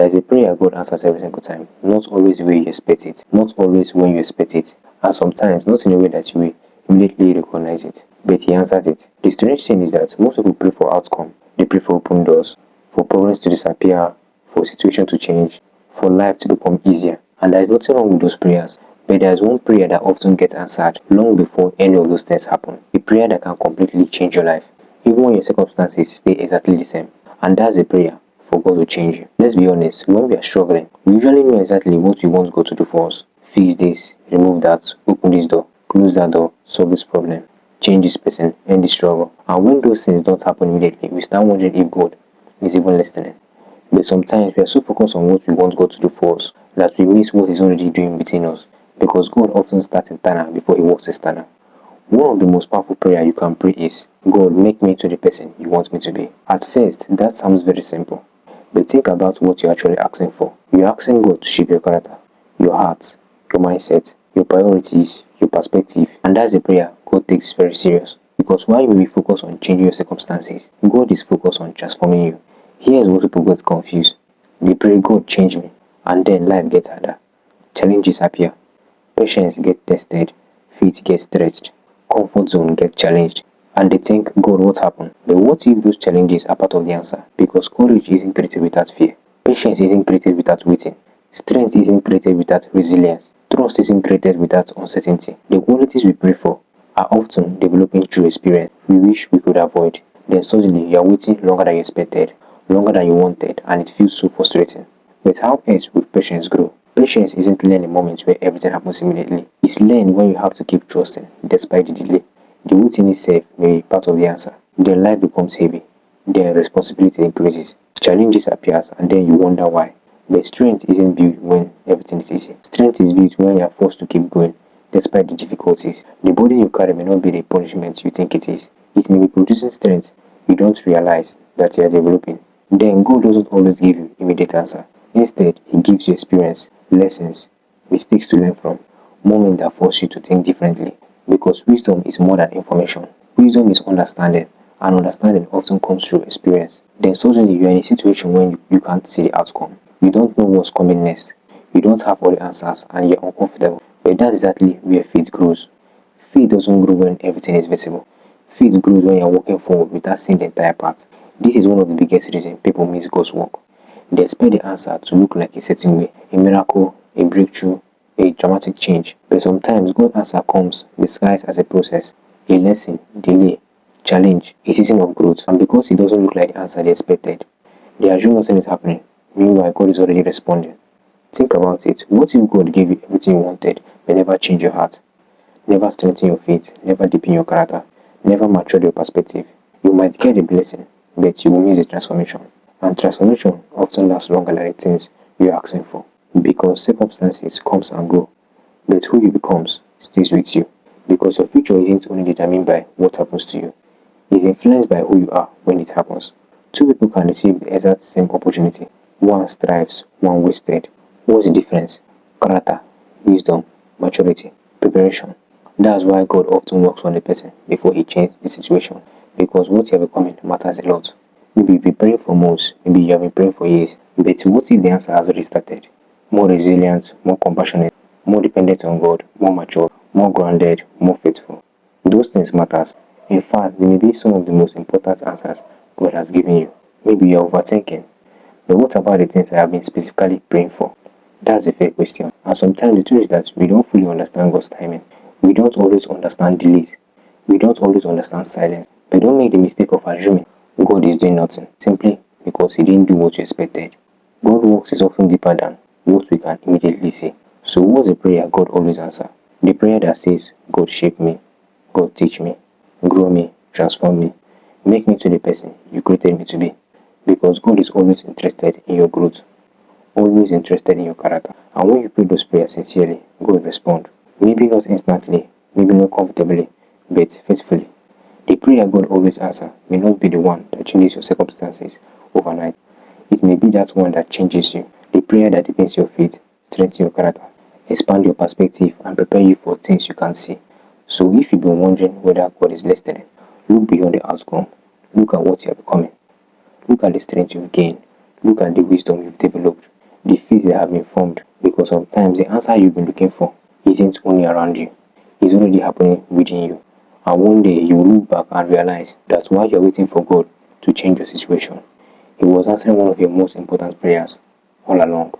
There is a prayer God answers every single time, not always the way you expect it, not always when you expect it, and sometimes not in a way that you will immediately recognize it, but He answers it. The strange thing is that most people pray for outcome. They pray for open doors, for problems to disappear, for situation to change, for life to become easier. And there is nothing wrong with those prayers. But there is one prayer that often gets answered long before any of those things happen. A prayer that can completely change your life, even when your circumstances stay exactly the same. And that's a prayer for God to change you. Let's be honest, when we are struggling, we usually know exactly what we want God to do for us. Fix this, remove that, open this door, close that door, solve this problem, change this person, end this struggle. And when those things don't happen immediately, we start wondering if God is even listening. But sometimes we are so focused on what we want God to do for us that we miss what He's already doing within us. Because God often starts internal before He works external. One of the most powerful prayer you can pray is, God, make me to the person you want me to be. At first, that sounds very simple. But think about what you're actually asking for. You're asking God to shape your character, your heart, your mindset, your priorities, your perspective. And that's a prayer God takes very serious. Because while you may be focused on changing your circumstances, God is focused on transforming you. Here's what people get confused. They pray, God, change me. And then life gets harder. Challenges appear. Patience gets tested. Faith gets stretched. Comfort zone gets challenged. And they think, God, what happened? But what if those challenges are part of the answer? Because courage isn't created without fear. Patience isn't created without waiting. Strength isn't created without resilience. Trust isn't created without uncertainty. The qualities we pray for are often developing through experience we wish we could avoid. Then suddenly you are waiting longer than you expected, longer than you wanted, and it feels so frustrating. But how else will patience grow? Patience isn't learned in moments where everything happens immediately. It's learned when you have to keep trusting despite the delay. The waiting itself may be part of the answer. Then life becomes heavy. Then responsibility increases. Challenges appear and then you wonder why. But strength isn't built when everything is easy. Strength is built when you are forced to keep going despite the difficulties. The burden you carry may not be the punishment you think it is. It may be producing strength you don't realize that you are developing. Then God doesn't always give you immediate answer. Instead, He gives you experience, lessons, mistakes to learn from, moments that force you to think differently. Because wisdom is more than information. Wisdom is understanding, and understanding often comes through experience. Then suddenly you are in a situation when you can't see the outcome. You don't know what's coming next. You don't have all the answers and you're uncomfortable. But that's exactly where faith grows. Faith doesn't grow when everything is visible. Faith grows when you're walking forward without seeing the entire path. This is one of the biggest reasons people miss God's work. They expect the answer to look like a certain way, a miracle, a breakthrough, a dramatic change. But sometimes God's answer comes disguised as a process, a lesson, delay, challenge, a season of growth. And because it doesn't look like the answer they expected, they assume nothing is happening. Meanwhile, God is already responding. Think about it. What if God gave you everything you wanted, but never changed your heart? Never strengthen your faith, never deepen your character, never mature your perspective? You might get a blessing, but you will miss the transformation. And transformation often lasts longer than the things you're asking for. Because circumstances comes and go, but who you becomes stays with you. Because your future isn't only determined by what happens to you, it's influenced by who you are when it happens. Two people can receive the exact same opportunity. One strives, one wasted. What's the difference? Character, wisdom, maturity, preparation. That's why God often works on the person before He changes the situation. Because what you are becoming matters a lot. Maybe you've been praying for months, maybe you have been praying for years. But what if the answer has already started? More resilient, more compassionate, more dependent on God, more mature, more grounded, more faithful. Those things matters. In fact, they may be some of the most important answers God has given you. Maybe you're overthinking. But what about the things I have been specifically praying for? That's a fair question. And sometimes the truth is that we don't fully understand God's timing. We don't always understand delays. We don't always understand silence. But don't make the mistake of assuming God is doing nothing simply because He didn't do what you expected. God's work is often deeper than what we can immediately see. So what's the prayer God always answers? The prayer that says, God shape me, God teach me, grow me, transform me, make me to the person you created me to be. Because God is always interested in your growth, always interested in your character. And when you pray those prayers sincerely, God responds. Maybe not instantly, maybe not comfortably, but faithfully. The prayer God always answers may not be the one that changes your circumstances overnight. It may be that one that changes you. The prayer that deepens your faith, strengthens your character, expands your perspective, and prepares you for things you can't see. So if you've been wondering whether God is listening, look beyond the outcome. Look at what you are becoming. Look at the strength you've gained. Look at the wisdom you've developed. have been formed, because sometimes the answer you've been looking for isn't only around you, it's already happening within you. And one day you will look back and realize that while you're waiting for God to change your situation, He was answering one of your most important prayers all along.